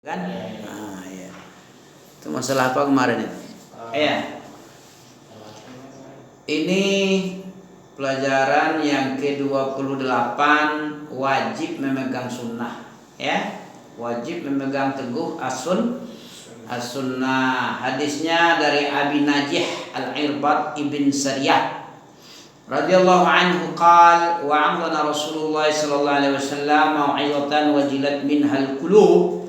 Kan? Ah, iya. Itu masalah apa kemarin itu? Iya. Ini pelajaran yang ke-28, wajib memegang sunnah, ya. Wajib memegang teguh as-sunnah. Hadisnya dari Abi Najih Al-Irbad ibn Sariyah radhiyallahu anhu qala wa'adana Rasulullah sallallahu alaihi wasallam mau'izatan wajilat minhal qulub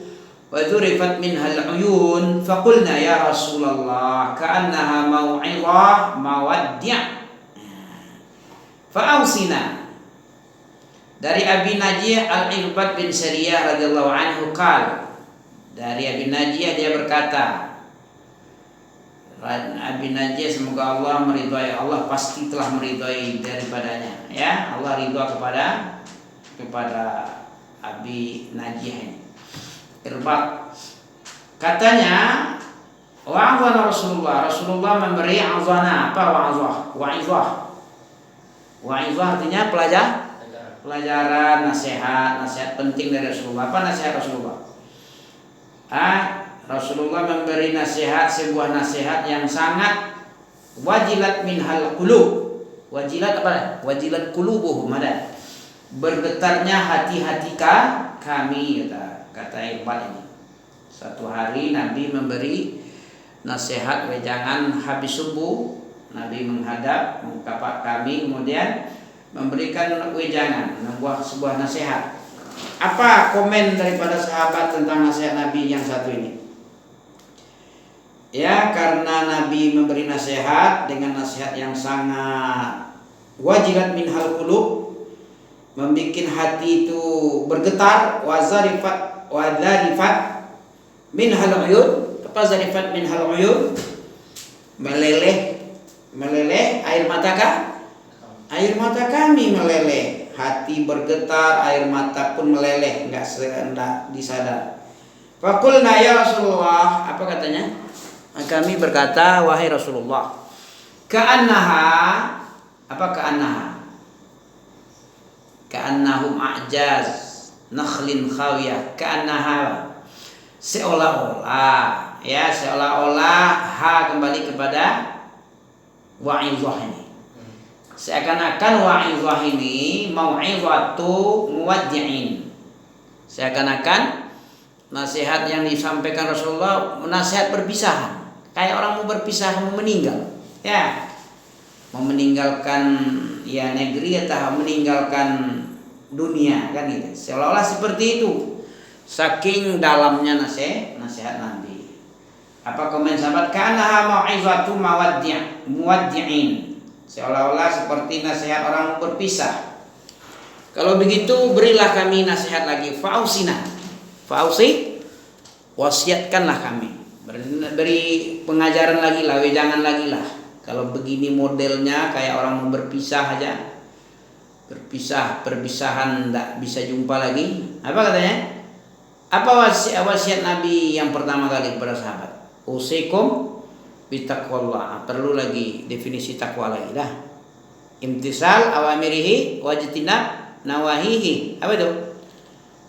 wa dzurifat minhal uyun faqulna ya Rasulullah ka'annaha mau'izah mawaddi' fa'ausina. Dari Abi Najih Al-Irbad bin Sariyah radhiyallahu anhu qala, dari Abi Najih dia berkata, Abi Najih semoga Allah meridhai, Allah pasti telah meridhai daripadanya, ya. Allah ridha kepada Abi Najih ini. Irbad katanya, wa'azana Rasulullah memberi azana. Apa wa'izah? Wa'izah artinya pelajaran, nasihat penting dari Rasulullah. Apa nasihat Rasulullah? Rasulullah memberi nasihat, sebuah nasihat yang sangat wajilat minhal qulub. Wajilat apa? Wajilat qulubuhum, ada bergetarnya hati-hati kami, kata Irbad ini. Suatu hari Nabi memberi nasihat wejangan habis subuh. Nabi menghadap mengkapak kami, kemudian memberikan wejangan, sebuah nasihat. Apa komen daripada sahabat tentang nasihat Nabi yang satu ini? Ya, karena Nabi memberi nasihat dengan nasihat yang sangat wajilat minhal qulub, membikin hati itu bergetar, wadzarifat minhal uyun. Apa zarifat minhal uyun? Meleleh air mata kami meleleh, hati bergetar, air mata pun meleleh, enggak disadar. Faqulna ya Rasulullah, apa katanya? Kami berkata, wahai Rasulullah, ka'annaha, apa ka'annaha? Ka'annahum a'jaz nakhlin khawiyah. Ka'annaha, seolah-olah, ya, seolah-olah ha kembali kepada wa'izah ini. Seakan-akan wa'izah ini mau'izatu muwaddi'in. Seakan-akan nasihat yang disampaikan Rasulullah nasihat perpisahan. Kayak orang mau berpisah, mau meninggal. Ya. Mau meninggalkan ya negeri atau meninggalkan dunia, kan gitu. Seolah-olah seperti itu. Saking dalamnya nasihat Nabi. Apa komen sahabat? Ka'annaha mau'izatu muwaddi'in. Seolah-olah seperti nasihat orang berpisah. Kalau begitu berilah kami nasihat lagi. Fa'ausi, wasiatkanlah kami. Beri pengajaran lagi lah, wejangan lagi lah. Kalau begini modelnya kayak orang mau berpisah aja. Perpisahan tidak bisa jumpa lagi. Apa katanya? Apa wasiat Nabi yang pertama kali kepada sahabat? Usikum bitaqwallah. Perlu lagi definisi takwa lagi dah. Imtisal awamirihi wajtinab nawahihi. Apa itu?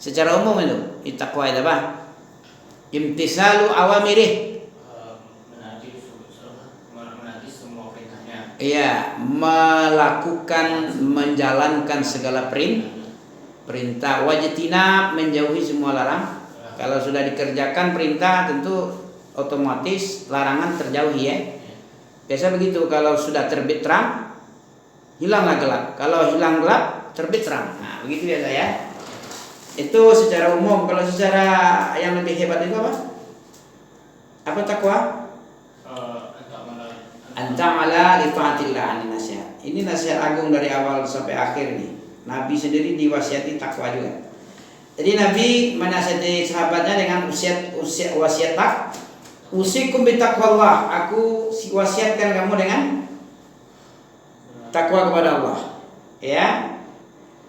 Secara umum itu takwa itu apa? Imtisalu awamirih. Menaati semua perintahnya. Iya, menjalankan segala perintah. Wajtinab, menjauhi semua larang. Kalau sudah dikerjakan perintah tentu otomatis larangan terjauhi, ya. Biasa begitu, kalau sudah terbit terang hilanglah gelap. Kalau hilang gelap terbit terang. Nah, begitu biasa, ya. Itu secara umum. Kalau secara yang lebih hebat itu apa? Apa takwa? Antamala li ta'atillah ani nasihat. Ini nasihat agung dari awal sampai akhir nih. Nabi sendiri diwasiati takwa juga. Jadi Nabi menasihati sahabatnya dengan wasiat usikum bitaqwallah. Aku wasiatkan kamu dengan takwa kepada Allah. Ya.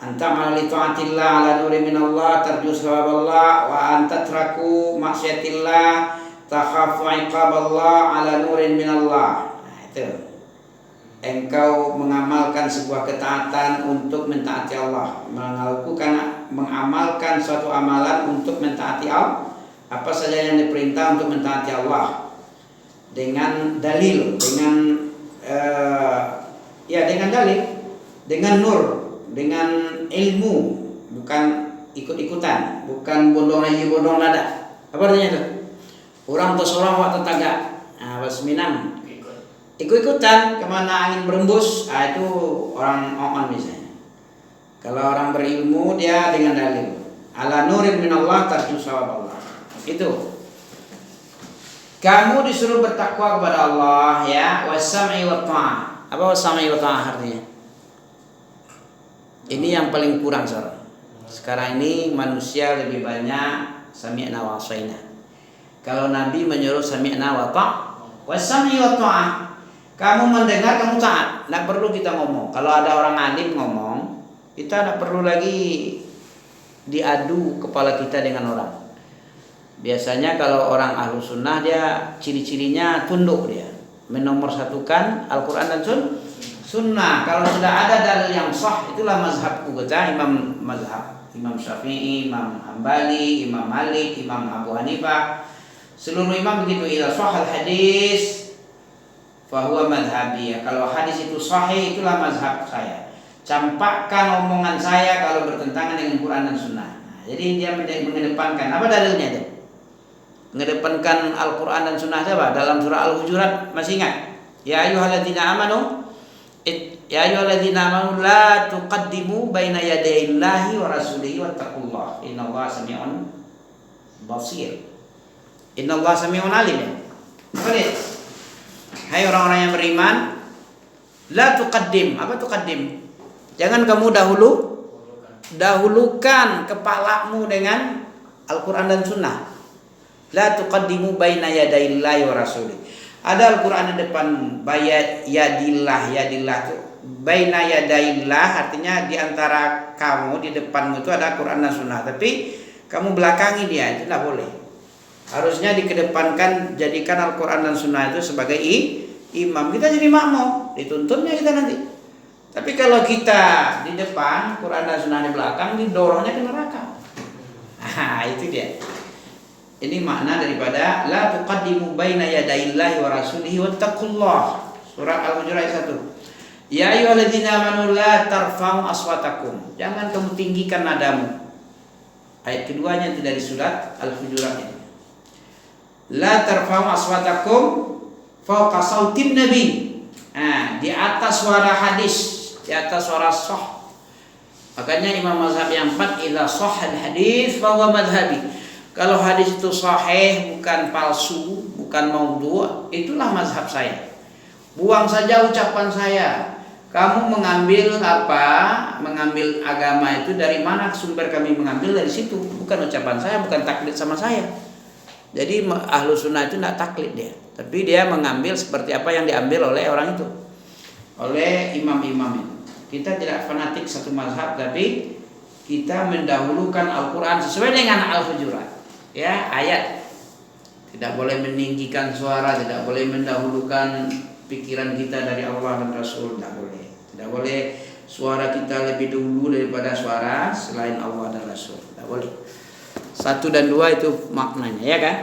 Anta ma'ali ta'atillah ala nuri minallah tarju sawaballah wa anta traku maksiatillah takhafu iqaballah ala nurin minallah. Nah, itu. Engkau mengamalkan sebuah ketaatan untuk mentaati Allah, mengamalkan suatu amalan untuk mentaati Allah. Apa saja yang diperintah untuk mentaati Allah dengan dalil, dengan dalil, dengan nur, dengan ilmu, bukan ikut-ikutan, bukan bondong lagi bondong lada. Apa artinya itu? Orang tersorong waktu tetangga, Minang ikut-ikutan kemana angin berembus, itu orang on misalnya. Kalau orang berilmu dia dengan dalil. Ala nurin minallah tarju sawab Allah. Itu. Kamu disuruh bertakwa kepada Allah ya, wasam'i wa ta'ah. Apa wasam'i wa ta'ah artinya? Ini yang paling kurang sekarang ini manusia lebih banyak sami'na wa asaina. Kalau Nabi menyuruh sami'na wa ta'ah, wasam'i wa ta'ah. Kamu mendengar, kamu taat. Tidak perlu kita ngomong. Kalau ada orang alim ngomong, kita tidak perlu lagi diadu kepala kita dengan orang. Biasanya kalau orang ahlu sunnah dia ciri-cirinya tunduk dia, menomorsatukan Al-Quran dan sunnah. Kalau sudah ada dalil yang sah, itulah mazhabku, kata Imam Syafi'i, Imam Hambali, Imam Malik, Imam Abu Hanifah. Seluruh imam begitu. Idza shahal hadis fahuwa madhabi. Kalau hadis itu sahih, itulah mazhab saya. Campakkan omongan saya kalau bertentangan dengan Quran dan Sunnah. Jadi dia mengedepankan apa dalilnya itu? Mengedepankan Al-Quran dan Sunnah siapa? Dalam surah Al-Hujurat, masih ingat? Ya ayyuhalladzina amanu la tuqaddimu baina yadayillahi wa rasulihi wattaqullah. Innallaha sami'un basir. Innallaha sami'un alim. Apa ini? Hai orang-orang yang beriman, la tuqaddim. Apa tuqaddim? Jangan kamu dahulukan kepalamu dengan Al-Quran dan Sunnah. La tuqaddimu baina yadayillahi wa rasulih. Ada Al-Quran di depanmu. Yadillah itu baina yadaillah, artinya di antara kamu, di depanmu itu ada Quran dan Sunnah. Tapi kamu belakangi dia, itu tidak boleh. Harusnya dikedepankan, jadikan Al-Quran dan Sunnah itu sebagai imam. Kita jadi makmum, dituntutnya kita nanti. Tapi kalau kita di depan, Quran dan Sunnah di belakang, didorongnya ke neraka. Itu dia. Ini makna daripada la tuqaddimu baina yadayillahi wa rasulihi wattaqullah. Surah Al-Hujurat 1. Ya ayyuhalladzina amanu la tarfa'u aswatakum. Jangan kamu tinggikan nadamu. Ayat keduanya itu dari surat Al-Hujurat ini. La tarfa'u aswatakum fawqa sautin nabi. Di atas suara hadis, di atas suara sah. Makanya imam mazhab yang 4, idza shahhal hadis fa huwa madhhabi. Kalau hadis itu sahih, bukan palsu, bukan maudhu', itulah mazhab saya. Buang saja ucapan saya. Kamu mengambil apa? Mengambil agama itu dari mana? Sumber kami mengambil dari situ, bukan ucapan saya, bukan taklid sama saya. Jadi ahlu sunnah itu tidak taklid dia, tapi dia mengambil seperti apa yang diambil oleh orang itu, oleh imam-imam itu. Kita tidak fanatik satu mazhab, tapi kita mendahulukan Al-Quran sesuai dengan Al-Hujurat. Ya, ayat. Tidak boleh meninggikan suara, tidak boleh mendahulukan pikiran kita dari Allah dan Rasul, tidak boleh. Tidak boleh suara kita lebih dulu daripada suara selain Allah dan Rasul, tidak boleh. 1 dan 2 itu maknanya, ya kan?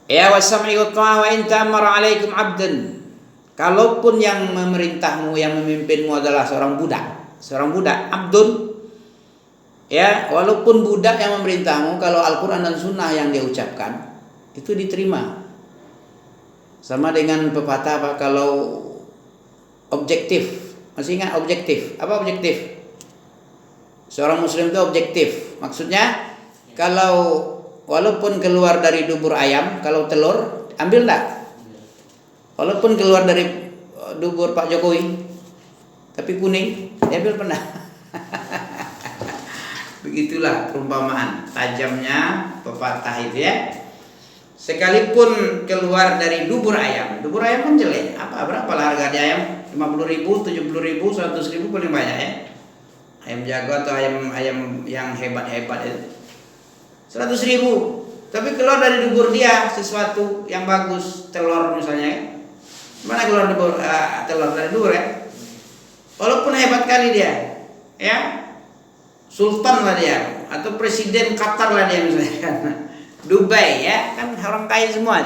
Ya wasam'i wa ta'ah wa in ta'ammara 'alaikum 'abdan. Kalaupun yang memerintahmu, yang memimpinmu adalah seorang budak, abdun. Ya, walaupun budak yang memerintahmu, kalau Al-Quran dan Sunnah yang dia ucapkan itu diterima. Sama dengan pepatah apa, kalau objektif. Masih ingat objektif? Apa objektif? Seorang muslim itu objektif. Maksudnya kalau walaupun keluar dari dubur ayam, kalau telur ambil enggak? Walaupun keluar dari dubur Pak Jokowi tapi kuning, diambil pernah. Begitulah perumpamaan tajamnya pepatah itu ya. Sekalipun keluar dari dubur ayam kan jelek. Berapa lah harga di ayam? 50.000, 70.000, 100.000 paling banyak ya. Ayam jago atau ayam yang hebat-hebat itu 100.000. Tapi keluar dari dubur dia sesuatu yang bagus, telur misalnya ya. Mana keluar telur dari dubur ya? Walaupun hebat kali dia, ya. Sultan lah dia, atau presiden Qatar lah dia misalnya kan. Dubai ya, kan orang kaya semua.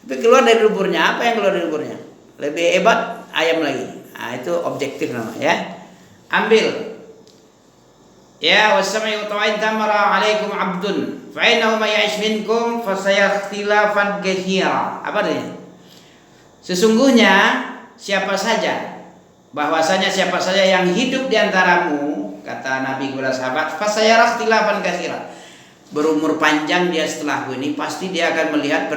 Tapi keluar dari luburnya, apa yang keluar dari luburnya? Lebih hebat ayam lagi. Nah, itu objektif namanya ya. Ambil. Ya wasami utawain tamara alaikum abdun fa innahu may ya'ish minkum fa sayakhtilafan katsira. Apa artinya? Sesungguhnya siapa saja, bahwasanya siapa saja yang hidup di antaramu, kata Nabi kepada sahabat, fa sayakhtilafan katsira. Berumur panjang dia setelahku ini pasti dia akan melihat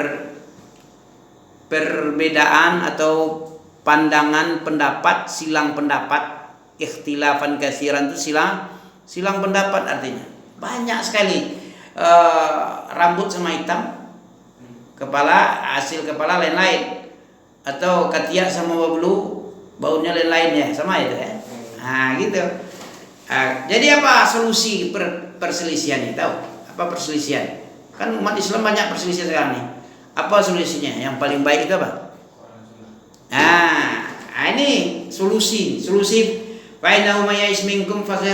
perbedaan atau pandangan pendapat, silang pendapat. Ikhtilafan katsiran itu silang pendapat artinya banyak sekali. Rambut sama hitam, hasil kepala lain-lain, atau ketiak sama bulu baunya lain-lain ya, sama itu ya. Nah gitu. Jadi apa solusi perselisihan ini? Tahu apa perselisihan? Kan umat Islam banyak perselisihan sekarang nih. Apa solusinya? Yang paling baik itu apa? Nah ini solusi fa innahu may ya'ish minkum fa